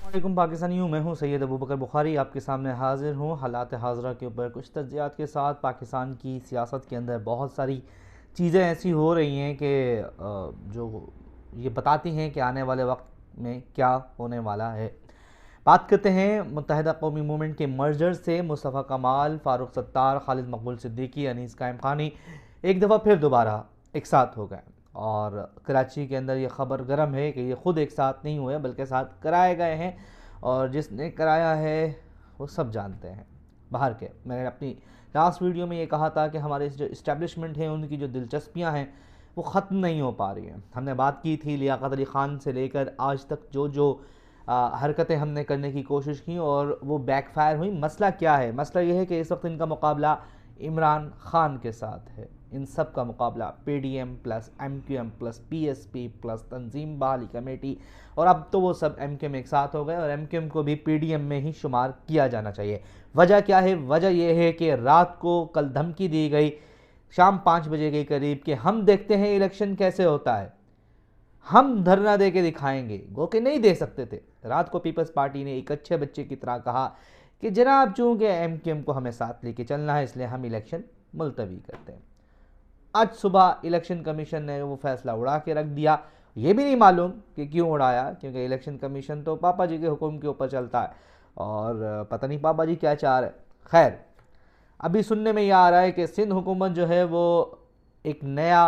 वालेकुम पाकिस्तानियों, मैं हूं सैयद अबू बकर बुखारी आपके सामने हाजिर हूं हालात हाजरा के ऊपर कुछ तज्ज़ियात के साथ। पाकिस्तान की सियासत के अंदर बहुत सारी चीज़ें ऐसी हो रही हैं कि जो ये बताती हैं कि आने वाले वक्त में क्या होने वाला है। बात करते हैं मुत्तहिदा कौमी मूवमेंट के मर्जर से। मुस्तफ़ा कमाल, फ़ारूक सत्तार, खालिद मकबूल सिद्दीकी, अनीस कायम खानी एक दफ़ा फिर दोबारा एक साथ हो गए। और कराची के अंदर ये ख़बर गर्म है कि ये ख़ुद एक साथ नहीं हुए बल्कि साथ कराए गए हैं, और जिसने कराया है वो सब जानते हैं। बाहर के मैंने अपनी लास्ट वीडियो में ये कहा था कि हमारे जो इस्टेब्लिशमेंट हैं उनकी जो दिलचस्पियां हैं वो ख़त्म नहीं हो पा रही हैं। हमने बात की थी लियाकत अली ख़ान से लेकर आज तक जो जो हरकतें हमने करने की कोशिश की और वो बैकफायर हुई। मसला क्या है? मसला ये है कि इस वक्त इनका मुकाबला इमरान खान के साथ है। इन सब का मुकाबला PDM plus MQM plus PSP plus तंजीम बहाली कमेटी, और अब तो वो सब MQM एक साथ हो गए और MQM को भी PDM में ही शुमार किया जाना चाहिए। वजह क्या है? वजह यह है कि रात को कल धमकी दी गई शाम 5 बजे के करीब कि हम देखते हैं इलेक्शन कैसे होता है, हम धरना दे के दिखाएंगे। गो के नहीं दे सकते थे। रात को पीपल्स पार्टी ने एक अच्छे बच्चे की तरह कहा कि जनाब चूंकि MQM को हमें साथ लेके चलना है इसलिए हम इलेक्शन मुलतवी करते हैं। आज सुबह इलेक्शन कमीशन ने वो फैसला उड़ा के रख दिया। ये भी नहीं मालूम कि क्यों उड़ाया, क्योंकि इलेक्शन कमीशन तो पापा जी के हुक्म के ऊपर चलता है और पता नहीं पापा जी क्या चाह रहे। खैर, अभी सुनने में ये आ रहा है कि सिंध हुकूमत जो है वो एक नया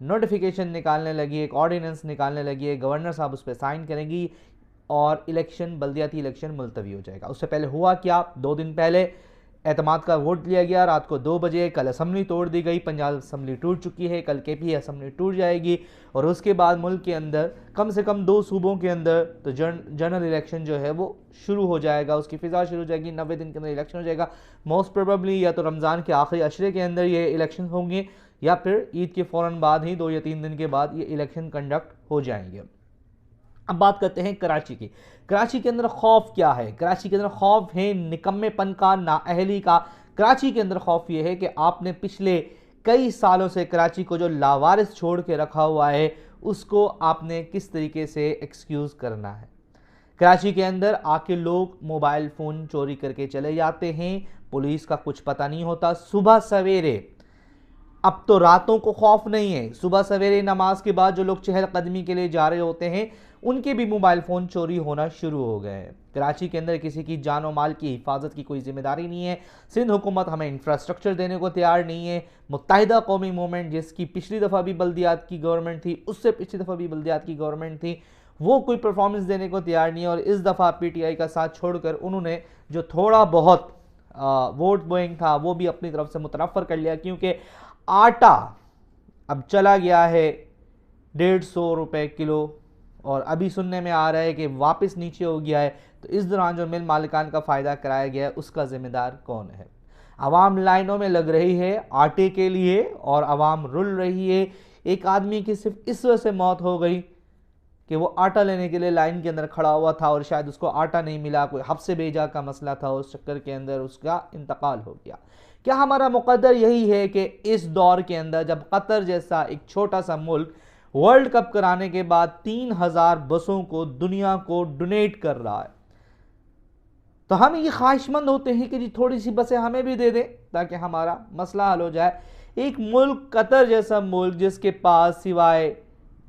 नोटिफिकेशन निकालने लगी, एक ऑर्डिनेंस निकालने लगी है। गवर्नर साहब उस पर साइन करेंगी और इलेक्शन, बल्दियाती इलेक्शन मुलतवी हो जाएगा। उससे पहले हुआ क्या? 2 दिन पहले एतमाद का वोट लिया गया रात को 2 बजे। कल असम्बली तोड़ दी गई, पंजाब असम्बली टूट चुकी है, कल KP असम्बली टूट जाएगी और उसके बाद मुल्क के अंदर कम से कम 2 सूबों के अंदर तो जनरल इलेक्शन जो है वो शुरू हो जाएगा। उसकी फ़िज़ा शुरू हो जाएगी, 90 दिन के अंदर इलेक्शन हो जाएगा। मोस्ट प्रोबेबली या तो रमज़ान के आखिरी अशरे के अंदर ये इलेक्शन होंगे या फिर ईद के फ़ौरन बाद ही 2 या 3 दिन के बाद ये इलेक्शन कंडक्ट हो जाएंगे। अब बात करते हैं कराची की। कराची के अंदर खौफ क्या है? कराची के अंदर खौफ है निकम्मेपन का, नाअहली का। कराची के अंदर खौफ ये है कि आपने पिछले कई सालों से कराची को जो लावारिस छोड़ के रखा हुआ है उसको आपने किस तरीके से एक्सक्यूज़ करना है। कराची के अंदर आके लोग मोबाइल फ़ोन चोरी करके चले जाते हैं, पुलिस का कुछ पता नहीं होता। सुबह सवेरे, अब तो रातों को खौफ नहीं है, सुबह सवेरे नमाज के बाद जो लोग चहलकदमी के लिए जा रहे होते हैं उनके भी मोबाइल फ़ोन चोरी होना शुरू हो गए हैं। कराची के अंदर किसी की जान और माल की हिफाजत की कोई जिम्मेदारी नहीं है। सिंध हुकूमत हमें इंफ्रास्ट्रक्चर देने को तैयार नहीं है। मुत्तहिदा कौमी मूवमेंट, जिसकी पिछली दफ़ा भी बल्दियात की गवर्नमेंट थी, उससे पिछली दफ़ा भी बल्दियात की गवर्नमेंट थी, वो कोई परफॉर्मेंस देने को तैयार नहीं है। और इस दफ़ा PTI का साथ छोड़कर उन्होंने जो थोड़ा बहुत वोट बोइंग था वो भी अपनी तरफ से मुतनफ़र कर लिया, क्योंकि आटा अब चला गया है 150 रुपये किलो और अभी सुनने में आ रहा है कि वापस नीचे हो गया है। तो इस दौरान जो मिल मालिकान का फ़ायदा कराया गया है उसका ज़िम्मेदार कौन है? आवाम लाइनों में लग रही है आटे के लिए और आवाम रुल रही है। एक आदमी की सिर्फ इस वजह से मौत हो गई कि वो आटा लेने के लिए लाइन के अंदर खड़ा हुआ था और शायद उसको आटा नहीं मिला, कोई हफ्से भेजा का मसला था, उस चक्कर के अंदर उसका इंतकाल हो गया। क्या हमारा मुकद्दर यही है कि इस दौर के अंदर जब कतर जैसा एक छोटा सा मुल्क वर्ल्ड कप कराने के बाद 3000 बसों को दुनिया को डोनेट कर रहा है, तो हम ये ख्वाहिशमंद होते हैं कि जी थोड़ी सी बसें हमें भी दे दें ताकि हमारा मसला हल हो जाए। एक मुल्क, कतर जैसा मुल्क, जिसके पास सिवाय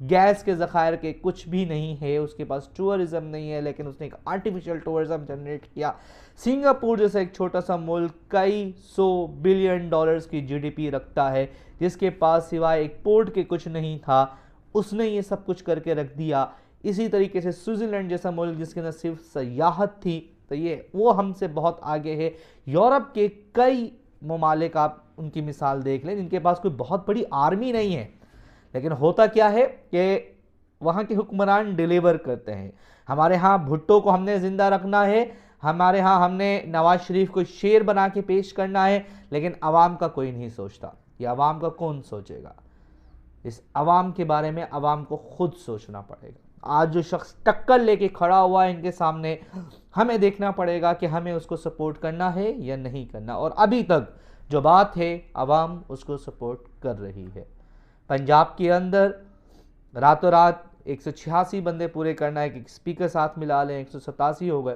गैस के ज़खायर के कुछ भी नहीं है, उसके पास टूरिज़म नहीं है, लेकिन उसने एक आर्टिफिशियल टूरिज़म जनरेट किया। सिंगापुर जैसा एक छोटा सा मुल्क कई $100 बिलियन की GDP रखता है, जिसके पास सिवाय एक पोर्ट के कुछ नहीं था, उसने ये सब कुछ करके रख दिया। इसी तरीके से स्विट्ज़रलैंड जैसा मुल्क जिसके अंदर सिर्फ सयाहत थी, तो ये वो हमसे बहुत आगे है। यूरोप के कई ममालिक आप उनकी मिसाल देख लें जिनके पास कोई बहुत बड़ी आर्मी नहीं है, लेकिन होता क्या है कि वहाँ के हुक्मरान डिलीवर करते हैं। हमारे यहाँ भुट्टो को हमने ज़िंदा रखना है, हमारे यहाँ हमने नवाज शरीफ को शेर बना के पेश करना है, लेकिन आवाम का कोई नहीं सोचता। ये आवाम का कौन सोचेगा? इस आवाम के बारे में आवाम को खुद सोचना पड़ेगा। आज जो शख्स टक्कर लेके खड़ा हुआ है इनके सामने, हमें देखना पड़ेगा कि हमें उसको सपोर्ट करना है या नहीं करना। और अभी तक जो बात है, आवाम उसको सपोर्ट कर रही है। पंजाब के अंदर रातों रात 186 بندے پورے کرنا ہے کہ اسپیکر ساتھ ملا لیں، 187 ہو گئے،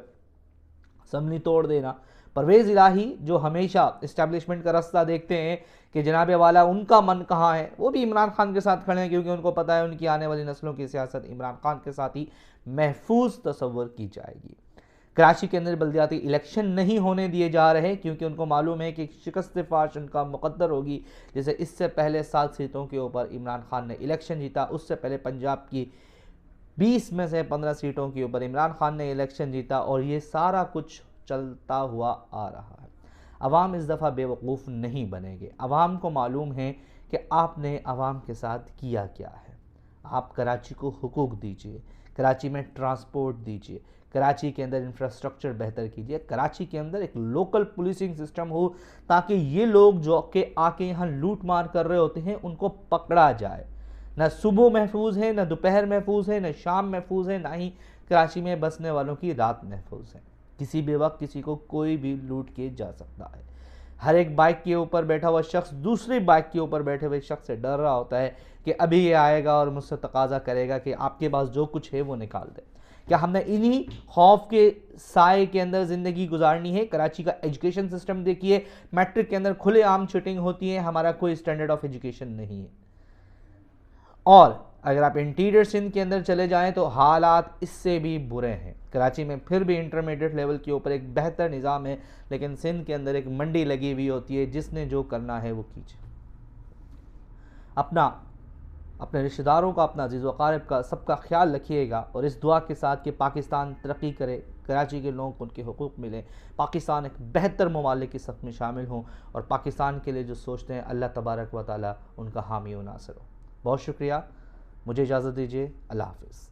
اسمبلی توڑ دینا۔ پرویز الہی جو ہمیشہ اسٹیبلشمنٹ کا راستہ دیکھتے ہیں کہ جناب والا ان کا من کہاں ہے، وہ بھی عمران خان کے ساتھ کھڑے ہیں، کیونکہ ان کو پتہ ہے ان کی آنے والی نسلوں کی سیاست عمران خان کے ساتھ ہی محفوظ تصور کی جائے گی۔ کراچی کے اندر بلدیاتی الیکشن نہیں ہونے دیے جا رہے کیونکہ ان کو معلوم ہے کہ شکست فاش ان کا مقدر ہوگی۔ جیسے اس سے پہلے 7 سیٹوں کے اوپر عمران خان نے الیکشن جیتا، اس سے پہلے پنجاب کی 20 میں سے 15 سیٹوں کے اوپر عمران خان نے الیکشن جیتا، اور یہ سارا کچھ چلتا ہوا آ رہا ہے۔ عوام اس دفعہ بے وقوف نہیں بنے گے، عوام کو معلوم ہے کہ آپ نے عوام کے ساتھ کیا کیا ہے۔ آپ کراچی کو حقوق دیجئے، کراچی میں ٹرانسپورٹ دیجئے، کراچی کے اندر انفراسٹرکچر بہتر کیجئے، کراچی کے اندر ایک لوکل پولیسنگ سسٹم ہو تاکہ یہ لوگ جو کہ آ کے یہاں لوٹ مار کر رہے ہوتے ہیں ان کو پکڑا جائے۔ نہ صبح محفوظ ہے، نہ دوپہر محفوظ ہے، نہ شام محفوظ ہے، نہ ہی کراچی میں بسنے والوں کی رات محفوظ ہے۔ کسی بھی وقت کسی کو کوئی بھی لوٹ کے جا سکتا ہے۔ ہر ایک بائک کے اوپر بیٹھا ہوا شخص دوسری بائک کے اوپر بیٹھے ہوئے شخص سے ڈر رہا ہوتا ہے کہ ابھی یہ آئے گا اور مجھ سے تقاضا کرے گا کہ آپ کے پاس جو کچھ ہے وہ نکال دے۔ کیا ہم نے انہی خوف کے سائے کے اندر زندگی گزارنی ہے؟ کراچی کا ایجوکیشن سسٹم دیکھیے، میٹرک کے اندر کھلے عام چیٹنگ ہوتی ہے، ہمارا کوئی سٹینڈرڈ آف ایجوکیشن نہیں ہے۔ اور اگر آپ انٹیریئر سندھ کے اندر چلے جائیں تو حالات اس سے بھی برے ہیں۔ کراچی میں پھر بھی انٹرمیڈیٹ لیول کے اوپر ایک بہتر نظام ہے، لیکن سندھ کے اندر ایک منڈی لگی ہوئی ہوتی ہے، جس نے جو کرنا ہے وہ کیجئے۔ اپنے رشتہ داروں کا، اپنا عزیز و اقارب کا، سب کا خیال رکھیے گا، اور اس دعا کے ساتھ کہ پاکستان ترقی کرے، کراچی کے لوگوں کو ان کے حقوق ملیں، پاکستان ایک بہتر ممالک کی صف میں شامل ہوں، اور پاکستان کے لیے جو سوچتے ہیں اللہ تبارک و تعالی ان کا حامی و ناصر ہو۔ بہت شکریہ، مجھے اجازت دیجیے، اللہ حافظ۔